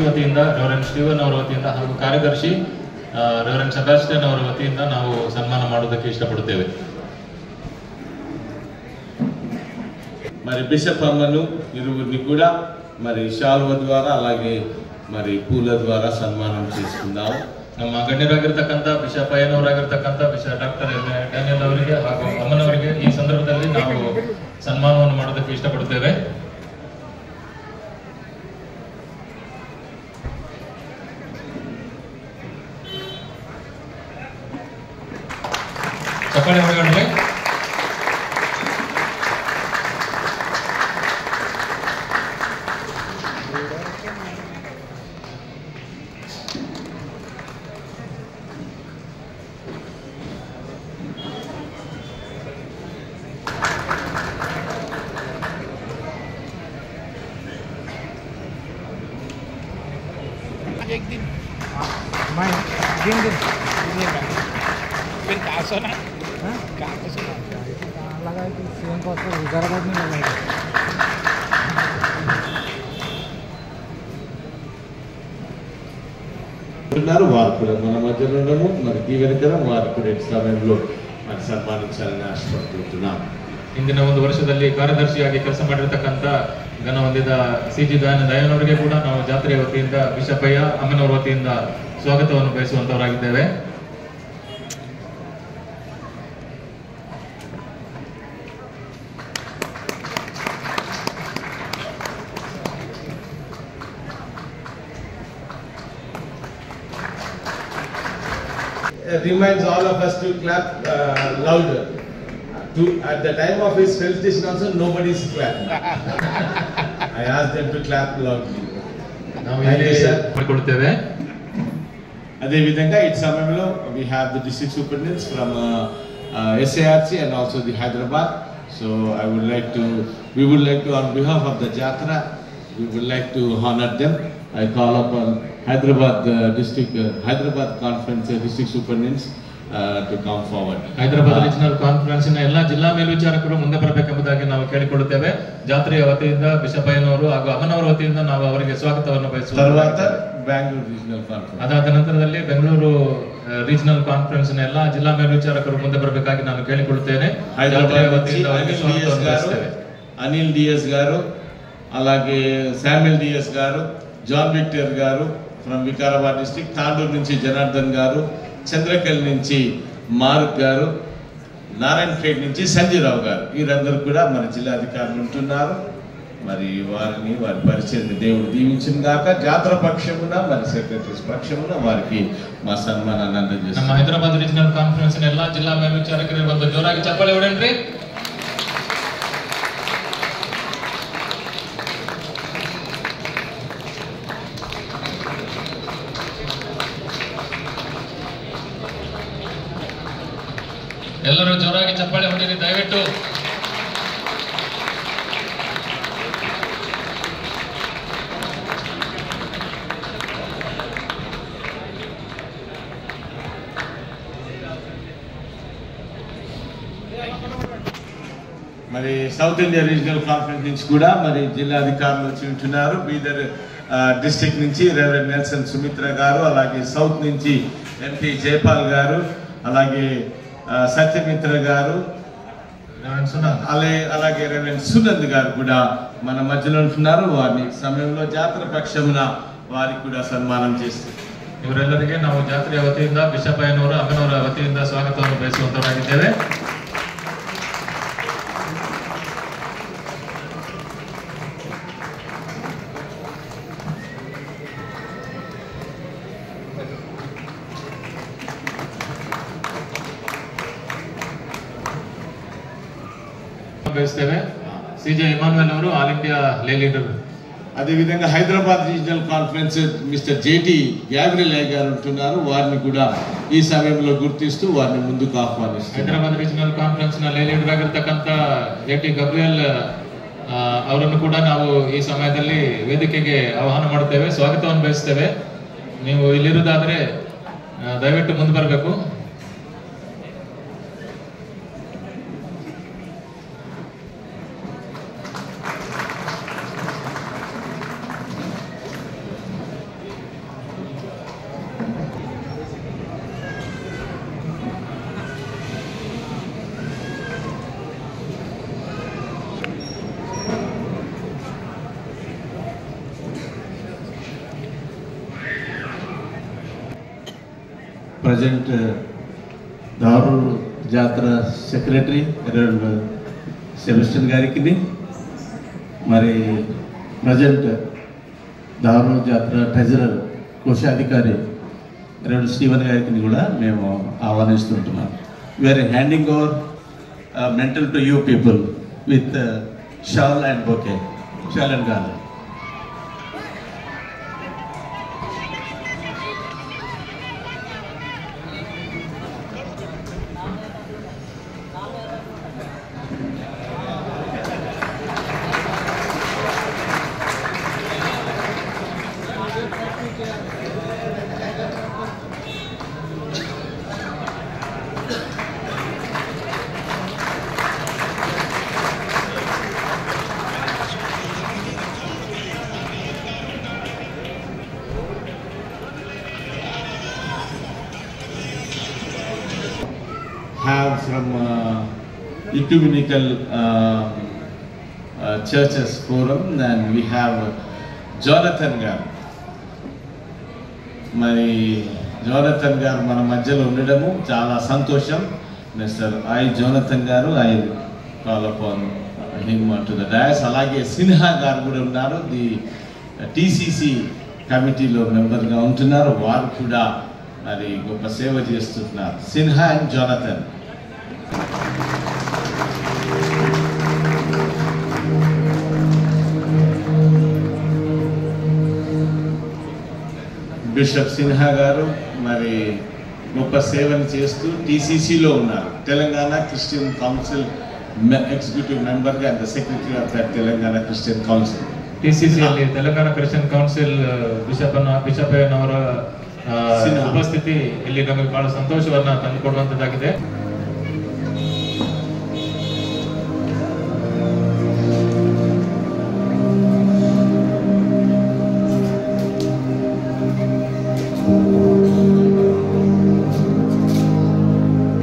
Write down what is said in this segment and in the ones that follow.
ವತಿಯಿಂದ reverend Steven ಅವರ ವತಿಯಿಂದ ಹಾಗೂ ಕಾರ್ಯದರ್ಶಿ ರೆವರೆಂಡ್ ಸೆಬಾಸ್ಟಿಯನ್ ಅವರ ವತಿಯಿಂದ ನಾವು ಸನ್ಮಾನ ಮಾಡೋದಕ್ಕೆ ಇಷ್ಟಪಡುತ್ತೇವೆ. మరి బిషప్ అమ్మను ఇరువురిని కూడా మరి ಶಾಲ್ವ ద్వారా అలాగే మరి పూల ద్వారా సన్మానం చేసుకుందాం. ನಮ್ಮ ಗಣ್ಯರಾಗಿರ್ತಕ್ಕಂಥ ಬಿಷಪ್ ಅಯ್ಯನವರಾಗಿರ್ತಕ್ಕಂಥ ಬಿಷಪ್ ಡಾಕ್ಟರ್ ಡ್ಯಾನಿಯಲ್ ಅವರಿಗೆ ಹಾಗೂ ಅಮ್ಮನವರಿಗೆ ಈ ಸಂದರ್ಭದಲ್ಲಿ ನಾವು ಸನ್ಮಾನವನ್ನು ಮಾಡೋದಕ್ಕೆ ಇಷ್ಟಪಡುತ್ತೇವೆ. ಚಪ್ಪಾಳೆ ಹೊರಗಡೆ एक दिन मैं दिन दिन फिर कहाँ सोना कहाँ पे सोना लगा कि सीएम का उसको हैदराबाद में लगा ఉన్నారు వారు కూడా మన మధ్యలో ఉండము మరి దీవెనకరం వారు కూడా ఈ సమయంలో మరి సన్మానించాలని ఆశపడుతున్నాం. ಇಂದಿನ ಒಂದು ವರ್ಷದಲ್ಲಿ ಕಾರ್ಯದರ್ಶಿಯಾಗಿ ಕೆಲಸ ಮಾಡಿರ್ತಕ್ಕಂಥ ಘನ ಹೊಂದಿದ ಸಿ.ಜಿ. ದಯಾನಂದಯ್ಯನವರಿಗೆ ಕೂಡ ನಾವು ಜಾತ್ರೆಯ ವತಿಯಿಂದ ಬಿಷಪ್ ಅಯ್ಯ ಅಮ್ಮನವರ ವತಿಯಿಂದ ಸ್ವಾಗತವನ್ನು ಬಯಸುವಂತವರಾಗಿದ್ದೇವೆ. Reminds all of us to clap louder. At the time of his felicitation also nobody is clapping. I asked them to clap loudly. ನಾವು ಇಲ್ಲಿ ಮಾಡಿಕೊಡುತ್ತೇವೆ. అదే విధంగా ఈ సమయంలో we have the district superintendents from SARC and also the Hyderabad. So we would like to on behalf of the Jatra, we would like to honor them. I call upon Hyderabad Hyderabad Conference district superintendents to come forward. Hyderabad regional conference ನ ಎಲ್ಲಾ ಜಿಲ್ಲಾ ಮೇಲ್ವಿಚಾರಕರು ಮುಂದೆ ಬರಬೇಕೆಂಬುದಾಗಿ ನಾವು ಕೇಳಿಕೊಳ್ಳುತ್ತೇವೆ. ಜಾತ್ರೆಯ ವತಿಯಿಂದ bishop ಅಯ್ಯನವರು ಹಾಗೂ ಅಮ್ಮನವರ ವತಿಯಿಂದ ನಾವು ಅವರಿಗೆ ಸ್ವಾಗತವನ್ನು ಬಯಸುತ್ತೇವೆ. తర్వాత ಬೆಂಗಳೂರು ರೀಜನಲ್ ಕಾನ್ಫರೆನ್ಸ್ ಅದಾದ ನಂತರದಲ್ಲಿ ಬೆಂಗಳೂರು ರೀಜನಲ್ ಕಾನ್ಫರೆನ್ಸ್ ನ ಎಲ್ಲಾ ಜಿಲ್ಲಾ ಮೇಲ್ವಿಚಾರಕರು ಮುಂದೆ ಬರಬೇಕಾಗಿ ನಾನು ಕೇಳಿಕೊಳ್ಳುತ್ತೇನೆ. ಜಾತ್ರೆಯ ವತಿಯಿಂದ ಅವರಿಗೆ ಸ್ವಾಗತವನ್ನು ಬಯಸುತ್ತೇವೆ. ಅನಿಲ್ ಡಿಎಸ್ గారు అలాగే శామ్యుల్ డిఎస్ గారు జాన్ విక్టర్ గారు ఫ్రమ్ వికారాబాద్ డిస్ట్రిక్ట్, తాండూరు నుంచి జనార్దన్ గారు, చంద్రకల్ నుంచి మారుక్ గారు, నారాయణఖేడ్ నుంచి సంజీరావు గారు, వీరందరూ కూడా మన జిల్లా అధికారులు ఉంటున్నారు. మరి వారి పరిచయం దేవుడు దీవించిన గాక. జాతర పక్షమున మరి సెక్రటరీస్ పక్షమున వారికి మా సన్మానాన్ని అందజేస్తాం. ನಮ್ಮ ಹೈದರಾಬಾದ್ ರೀಜನಲ್ ಕಾನ್ಫರೆನ್ಸ್ ನ ಎಲ್ಲಾ ಜಿಲ್ಲಾ ಮೇಲ್ವಿಚಾರಕರಿಗೆ ಒಂದು ಜೋರಾಗಿ ಚಪ್ಪಾಳೆ ಹೊಡೆನ್ರಿ. ಎಲ್ಲರೂ ಜೋರಾಗಿ ಚಪ್ಪಾಳೆ ಹೊಡೆಯಿರಿ ದಯವಿಟ್ಟು. మరి సౌత్ ఇండియా రీజనల్ కాన్ఫరెన్స్ నుంచి కూడా మరి జిల్లా అధికారులు వచ్చి ఉంటున్నారు. బీదర్ డిస్ట్రిక్ట్ నుంచి రెవరెండ్ నెల్సన్ సుమిత్ర గారు, అలాగే సౌత్ నుంచి ఎంపీ జైపాల్ గారు, అలాగే సత్యమిత్ర గారు, అలాగే రెవరెండ్ సునంద్ గారు కూడా మన మధ్యలో ఉంటున్నారు. వారిని సమయంలో జాతర పక్షమున వారికి కూడా సన్మానం చేస్తారు. ಇವರೆಲ್ಲರಿಗೆ ನಾವು ಜಾತ್ರೆಯ ವತಿಯಿಂದ ಬಿಷಪ್ ಅಯ್ಯನವರು ಅಮ್ಮನವರ ವತಿಯಿಂದ ಸ್ವಾಗತವನ್ನು ಬಯಸುವಂತವರಾಗಿದ್ದೇವೆ. ಬಯಸ್ತೇವೆ. ಸಿ.ಜೆ. ಇಮಾನುವೆಲ್ ಅವರು ಆಲ್ ಇಂಡಿಯಾ ಲೇ ಲೀಡರ್. అదేవిధంగా Hyderabad regional conference mister JT Gabriel గారు ఉంటున్నారు. వారిని కూడా ఈ సమయంలో గుర్తిస్తూ వారిని ముందుకు ఆహ్వానిస్తారు. ಹೈದರಾಬಾದ್ ರೀಜನಲ್ ಕಾನ್ಫರೆನ್ಸ್ ನ ಲೇ ಲೀಡರ್ ಆಗಿರ್ತಕ್ಕಂಥ ಜೆ.ಟಿ. ಗಬ್ರಿಯಲ್ ಅವರನ್ನು ಕೂಡ ನಾವು ಈ ಸಮಯದಲ್ಲಿ ವೇದಿಕೆಗೆ ಆಹ್ವಾನ ಮಾಡುತ್ತೇವೆ, ಸ್ವಾಗತವನ್ನು ಬಯಸ್ತೇವೆ. ನೀವು ಇಲ್ಲಿರುವುದಾದ್ರೆ ದಯವಿಟ್ಟು ಮುಂದೆ ಬರಬೇಕು. present Daru Jatra Secretary Reverend Sebastian Garikini, Mari present Daru Jatra Treasurer Koshadhikari Reverend Stephen Garikini kuda memo ahvanistuntunnam. We are handing over mantle to you people with shawl and bouquet, shawl and garland. Have from Ecumenical Churches Forum, and we have Jonathan Garu. Mari Jonathan Garu mana madhyalo undamu chaala santosham. Mr. I. Jonathan Garu, I call upon him to the dais. Alage Sinha Garu kuda unnaru, the TCC committee lo member ga untunnaru. Varu kuda మరి గొప్ప సేవ చేస్తున్నారు. Sinha and Jonathan. Bishop Sinha గారు మరి గొప్ప సేవను చేస్తూ టీసీసీలో ఉన్నారు. తెలంగాణ క్రిస్టియన్ కౌన్సిల్ ఎగ్జిక్యూటివ్ మెంబర్గా and secretary of that Telangana Christian council. ಟಿಸಿಸಿಯಲ್ಲಿ ತೆಲಂಗಾಣ ಕ್ರಿಶ್ಚಿಯನ್ ಕೌನ್ಸಿಲ್ ಬಿಷಪ್ ಅವರ ಉಪಸ್ಥಿತಿ ಇಲ್ಲಿ ನಮಗೆ ಬಹಳ ಸಂತೋಷವನ್ನ ತಂದುಕೊಡುವಂತದ್ದಾಗಿದೆ.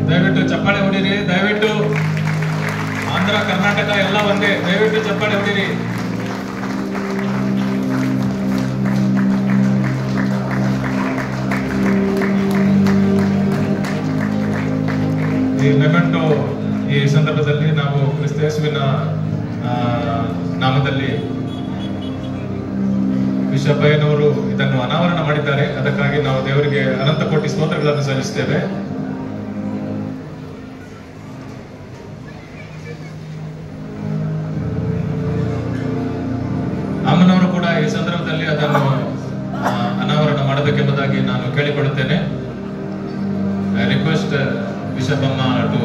ದಯವಿಟ್ಟು ಚಪ್ಪಾಳೆ ಹೊಡೀರಿ. ದಯವಿಟ್ಟು ಆಂಧ್ರ ಕರ್ನಾಟಕ ಎಲ್ಲ ಒಂದೇ. ದಯವಿಟ್ಟು ಚಪ್ಪಾಳೆ ಹೊಡೀರಿ. ಈ ಮೆಮೆಂಟೋ ಈ ಸಂದರ್ಭದಲ್ಲಿ ನಾವು ಕ್ರಿಸ್ತ ಯೇಸುವಿನ ನಾಮದಲ್ಲಿ ಬಿಷಪ್ ಅಯ್ಯನವರು ಇದನ್ನು ಅನಾವರಣ ಮಾಡಿದ್ದಾರೆ. ಅದಕ್ಕಾಗಿ ನಾವು ದೇವರಿಗೆ ಅನಂತ ಕೋಟಿ ಸ್ತೋತ್ರಗಳನ್ನು ಸಲ್ಲಿಸುತ್ತೇವೆ. ಅಮ್ಮನವರು ಕೂಡ ಈ ಸಂದರ್ಭದಲ್ಲಿ ಅದನ್ನು ಅನಾವರಣ ಮಾಡಬೇಕೆಂಬುದಾಗಿ ನಾನು ಕೇಳಿಕೊಳ್ಳುತ್ತೇನೆ. I request Bishop Amma to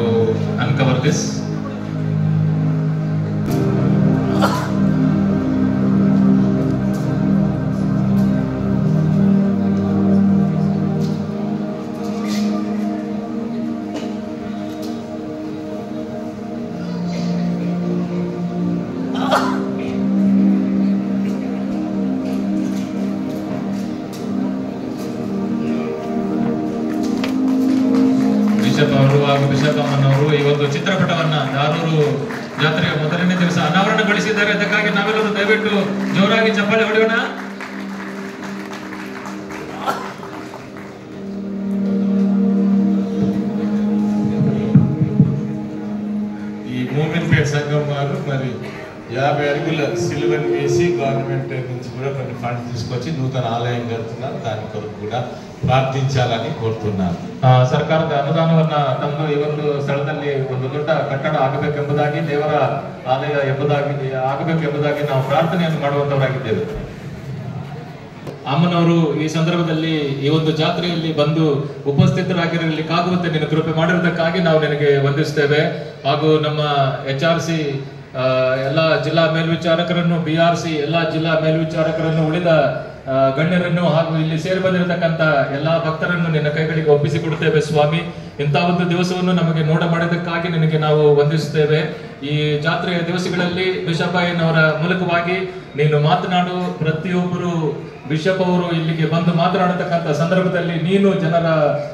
uncover this. Bishop ಅಮ್ಮನವರು ಈ ಒಂದು ಚಿತ್ರಪಟವನ್ನ ದಾರೂರು ಜಾತ್ರೆಯ ಮೊದಲನೇ ದಿವಸ ಅನಾವರಣಗೊಳಿಸಿದ್ದಾರೆ. ಅದಕ್ಕಾಗಿ ನಾವೆಲ್ಲರೂ ದಯವಿಟ್ಟು ಜೋರಾಗಿ ಚಪ್ಪಾಳೆ ಹೊಡೆಯೋಣ. ఈ మూమెంట్ సంఘం వారు మరి 50 అడుగుల సిలువను వేసి గవర్నమెంట్ నుంచి కూడా కొన్ని ఫండ్స్ తీసుకొచ్చి నూతన ఆలయం కడుతున్నారు. దాని కొరకు కూడా ಪ್ರಾರ್ಥಿಂಚಾలని ಕೋರುತ್ತೇನೆ. ಸರ್ಕಾರದ ಅನುದಾನವನ್ನ ತಂದು ಈ ಒಂದು ಸ್ಥಳದಲ್ಲಿ ಒಂದು ದೊಡ್ಡ ಕಟ್ಟಡ ಆಗಬೇಕೆಂಬುದಾಗಿ, ದೇವರ ಆಲಯ ಆಗಬೇಕೆಂಬುದಾಗಿ ನಾವು ಪ್ರಾರ್ಥನೆಯನ್ನು ಮಾಡುವಂತವರಾಗಿದ್ದೇವೆ. ಅಮ್ಮನವರು ಈ ಸಂದರ್ಭದಲ್ಲಿ ಈ ಒಂದು ಜಾತ್ರೆಯಲ್ಲಿ ಬಂದು ಉಪಸ್ಥಿತರಾಗಿರಲಿಕ್ಕಾಗುವಂತೆ ನಿನ್ನ ಕೃಪೆ ಮಾಡಿರುವುದಕ್ಕಾಗಿ ನಾವು ನಿನಗೆ ವಂದಿಸುತ್ತೇವೆ. ಹಾಗೂ ನಮ್ಮ HRC ಎಲ್ಲ ಜಿಲ್ಲಾ ಮೇಲ್ವಿಚಾರಕರನ್ನು, BRC ಎಲ್ಲ ಜಿಲ್ಲಾ ಮೇಲ್ವಿಚಾರಕರನ್ನು, ಉಳಿದ ಗಣ್ಯರನ್ನು ಹಾಗೂ ಇಲ್ಲಿ ಸೇರಿ ಬಂದಿರತಕ್ಕಂತ ಎಲ್ಲಾ ಭಕ್ತರನ್ನು ನಿನ್ನ ಕೈಗಳಿಗೆ ಒಪ್ಪಿಸಿಕೊಡುತ್ತೇವೆ ಸ್ವಾಮಿ. ಇಂತಹ ಒಂದು ದಿವಸವನ್ನು ನಮಗೆ ನೋಡ ಮಾಡಿದ್ದಕ್ಕಾಗಿ ನಿನಗೆ ನಾವು ವಂದಿಸುತ್ತೇವೆ. ಈ ಜಾತ್ರೆಯ ದಿವಸಗಳಲ್ಲಿ ಬಿಷಪ್ ಅಯ್ಯನವರ ಮೂಲಕವಾಗಿ ನೀನು ಮಾತನಾಡು. ಪ್ರತಿಯೊಬ್ಬರು ಬಿಷಪ್ ಅವರು ಇಲ್ಲಿಗೆ ಬಂದು ಮಾತನಾಡತಕ್ಕಂಥ ಸಂದರ್ಭದಲ್ಲಿ ನೀನು ಜನರ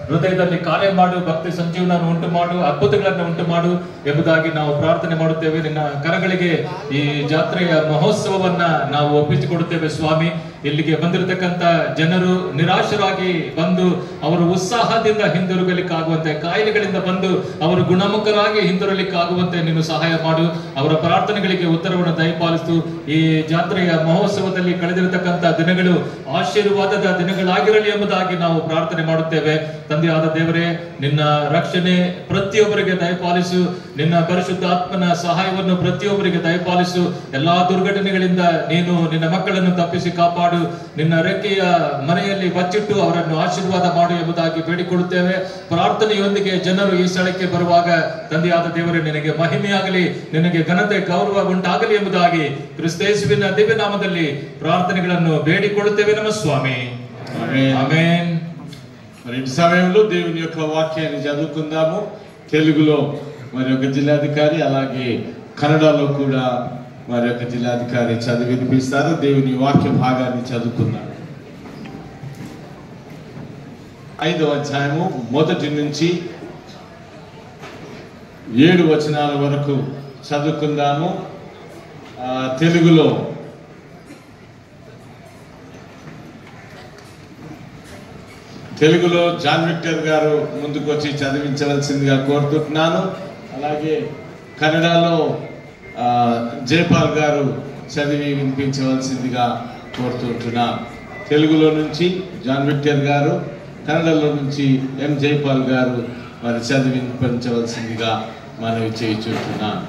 ಹೃದಯದಲ್ಲಿ ಕಾರ್ಯ ಮಾಡು, ಭಕ್ತಿ ಸಂಜೀವನ ಉಂಟು ಮಾಡು, ಅದ್ಭುತಗಳನ್ನು ಉಂಟು ಮಾಡು ಎಂಬುದಾಗಿ ನಾವು ಪ್ರಾರ್ಥನೆ ಮಾಡುತ್ತೇವೆ. ನಿನ್ನ ಕರಗಳಿಗೆ ಈ ಜಾತ್ರೆಯ ಮಹೋತ್ಸವವನ್ನ ನಾವು ಒಪ್ಪಿಸಿಕೊಡುತ್ತೇವೆ ಸ್ವಾಮಿ. ಇಲ್ಲಿಗೆ ಬಂದಿರತಕ್ಕಂತ ಜನರು ನಿರಾಶರಾಗಿ ಬಂದು ಅವರು ಉತ್ಸಾಹದಿಂದ ಹಿಂದಿರುಗಲಿಕ್ಕಾಗುವಂತೆ, ಕಾಯಿಲೆಗಳಿಂದ ಬಂದು ಅವರು ಗುಣಮುಖರಾಗಿ ಹಿಂದಿರಲಿಕ್ಕಾಗುವಂತೆ ನೀನು ಸಹಾಯ ಮಾಡು. ಅವರ ಪ್ರಾರ್ಥನೆಗಳಿಗೆ ಉತ್ತರವನ್ನು ದಯಪಾಲಿಸು. ಈ ಜಾತ್ರೆಯ ಮಹೋತ್ಸವದಲ್ಲಿ ಕಳೆದಿರತಕ್ಕಂತ ದಿನಗಳು ಆಶೀರ್ವಾದದ ದಿನಗಳಾಗಿರಲಿ ಎಂಬುದಾಗಿ ನಾವು ಪ್ರಾರ್ಥನೆ ಮಾಡುತ್ತೇವೆ. ತಂದೆಯಾದ ದೇವರೇ, ನಿನ್ನ ರಕ್ಷಣೆ ಪ್ರತಿಯೊಬ್ಬರಿಗೆ ದಯಪಾಲಿಸು. ನಿನ್ನ ಪರಿಶುದ್ಧ ಆತ್ಮನ ಸಹಾಯವನ್ನು ಪ್ರತಿಯೊಬ್ಬರಿಗೆ ದಯಪಾಲಿಸು. ಎಲ್ಲಾ ದುರ್ಘಟನೆಗಳಿಂದ ನೀನು ನಿನ್ನ ಮಕ್ಕಳನ್ನು ತಪ್ಪಿಸಿ ಕಾಪಾಡು. ನಿನ್ನ ರೆಕ್ಕೆಯ ಮನೆಯಲ್ಲಿ ಬಚ್ಚಿಟ್ಟು ಅವರನ್ನು ಆಶೀರ್ವಾದ ಮಾಡು ಎಂಬುದಾಗಿ ಬೇಡಿಕೊಳ್ಳುತ್ತೇವೆ. ಪ್ರಾರ್ಥನೆಯೊಂದಿಗೆ ಜನರು ಈ ಸ್ಥಳಕ್ಕೆ ಬರುವಾಗ ತಂದೆಯಾದ ದೇವರೇ, ನಿನಗೆ ಮಹಿಮೆಯಾಗಲಿ, ನಿನಗೆ ಘನತೆ ಗೌರವ ಉಂಟಾಗಲಿ ಎಂಬುದಾಗಿ ಕ್ರಿಸ್ತೇಸುವಿನ ದಿವ್ಯ ನಾಮದಲ್ಲಿ ప్రార్థనలను వేడికొడుతేవే నమ స్వామి. ఆమేన్. మరి ఈ సమయంలో దేవుని యొక్క వాక్యాన్ని చదువుకుందాము. తెలుగులో మరి ఒక జిల్లాధికారి, అలాగే కన్నడలో కూడా మరి ఒక జిల్లాధికారి చదివి వినిపిస్తారు. దేవుని వాక్య భాగాన్ని చదువుకుందాం. 5వ అధ్యాయము 1 నుంచి 7 వచనాల వరకు చదువుకుందాము. తెలుగులో జాన్ విక్టర్ గారు ముందుకు వచ్చి చదివించవలసిందిగా కోరుతున్నాను. అలాగే కన్నడలో జైపాల్ గారు చదివి వినిపించవలసిందిగా కోరుతుంటున్నాను. తెలుగులో నుంచి జాన్ విక్టర్ గారు, కన్నడలో నుంచి ఎం జైపాల్ గారు మరి చదివి వినిపించవలసిందిగా మనవి చేయించుతున్నాను.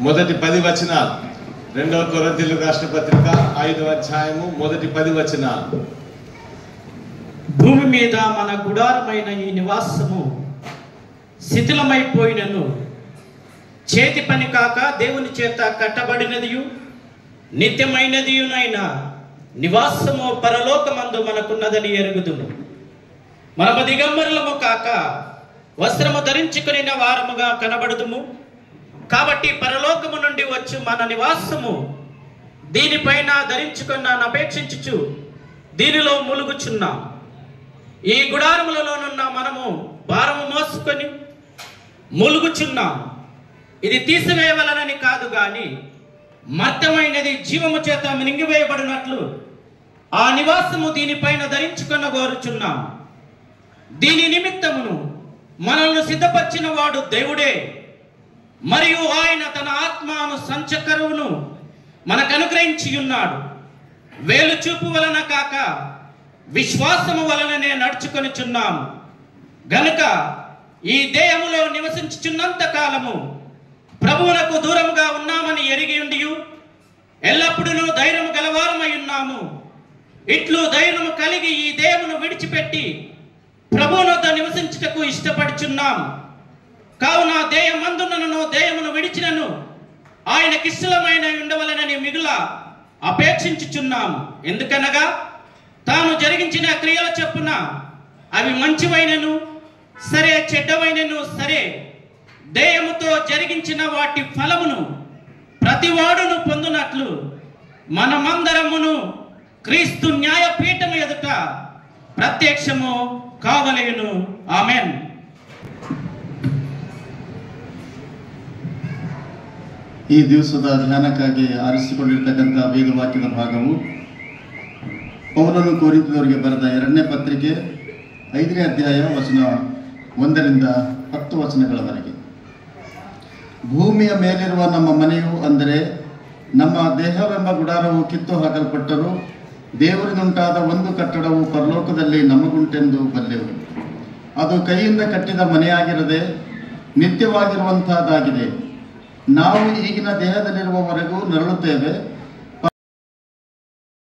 మొదటి 10 వచనాలు 2వ కొరింథీయులకు రాసిన పత్రిక 5వ అధ్యాయము మొదటి 10 వచనాలు. భూమి మీద మన గుడారమైన ఈ నివాసము శిథిలమైపోయినను, చేతి పని కాక దేవుని చేత కట్టబడినదియు నిత్యమైనదియునైన నివాసము పరలోకమందు మనకున్నదని ఎరుగుదుము. మనము దిగంబరులము కాక వస్త్రము ధరించుకుని వారముగా కనబడుదుము. కాబట్టి పరలోకము నుండి వచ్చు మన నివాసము దీనిపైన ధరించుకున్నాను అపేక్షించుచు దీనిలో ములుగుచున్నాం. ఈ గుడారములలోనున్న మనము భారము మోసుకొని ములుగుచున్నాం. ఇది తీసివేయవలనని కాదు గాని మర్త్యమైనది జీవము చేత మింగివేయబడినట్లు ఆ నివాసము దీనిపైన ధరించుకున్న కోరుచున్నాం. దీని నిమిత్తమును మనల్ని సిద్ధపరిచిన వాడు దేవుడే, మరియు ఆయన తన ఆత్మను సంచకరువును మనకు అనుగ్రహించి ఉన్నాడు. వేలు చూపు వలన కాక విశ్వాసము వలననే నడుచుకొనిచున్నాము. గనుక ఈ దేహములో నివసించుచున్నంత కాలము ప్రభువునకు దూరముగా ఉన్నామని ఎరిగి ఉండియు ఎల్లప్పుడూ ధైర్యము గలవారమై ఉన్నాము. ఇట్లు ధైర్యము కలిగి ఈ దేహమును విడిచిపెట్టి ప్రభువునొద్ద నివసించుటకు ఇష్టపడుచున్నాము. కావున దేహమందునను దేహమును విడిచినను ఆయనకిష్టమైన ఉండవలనని మిగుల అపేక్షించుచున్నాము. ఎందుకనగా తాను జరిగించిన క్రియల చొప్పున అవి మంచివైనను సరే, చెడ్డవైనను సరే, దేహముతో జరిగించిన వాటి ఫలమును ప్రతివాడును పొందునట్లు మనమందరమును క్రీస్తు న్యాయపీఠము ఎదుట ప్రత్యక్షము కావలేను. ఆమెన్. ಈ ದಿವಸದ ಧ್ಯಾನಕ್ಕಾಗಿ ಆರಿಸಿಕೊಂಡಿರ್ತಕ್ಕಂಥ ವೇದವಾಕ್ಯದ ಭಾಗವು ಪೌಲನು ಕೊರಿಂಥದವರಿಗೆ ಬರೆದ 2ನೇ ಪತ್ರಿಕೆ 5ನೇ ಅಧ್ಯಾಯ ವಚನ 1ರಿಂದ 10 ವಚನಗಳವರೆಗೆ. ಭೂಮಿಯ ಮೇಲಿರುವ ನಮ್ಮ ಮನೆಯು ಅಂದರೆ ನಮ್ಮ ದೇಹವೆಂಬ ಗುಡಾರವು ಕಿತ್ತು ಹಾಕಲ್ಪಟ್ಟರೂ ದೇವರಿನುಂಟಾದ ಒಂದು ಕಟ್ಟಡವು ಪರಲೋಕದಲ್ಲಿ ನಮಗುಂಟೆಂದು ಬಲ್ಲೆವು. ಅದು ಕೈಯಿಂದ ಕಟ್ಟಿದ ಮನೆಯಾಗಿರದೆ ನಿತ್ಯವಾಗಿರುವಂತಹದ್ದಾಗಿದೆ. ನಾವು ಈಗಿನ ದೇಹದಲ್ಲಿರುವವರೆಗೂ ನರಳುತ್ತೇವೆ,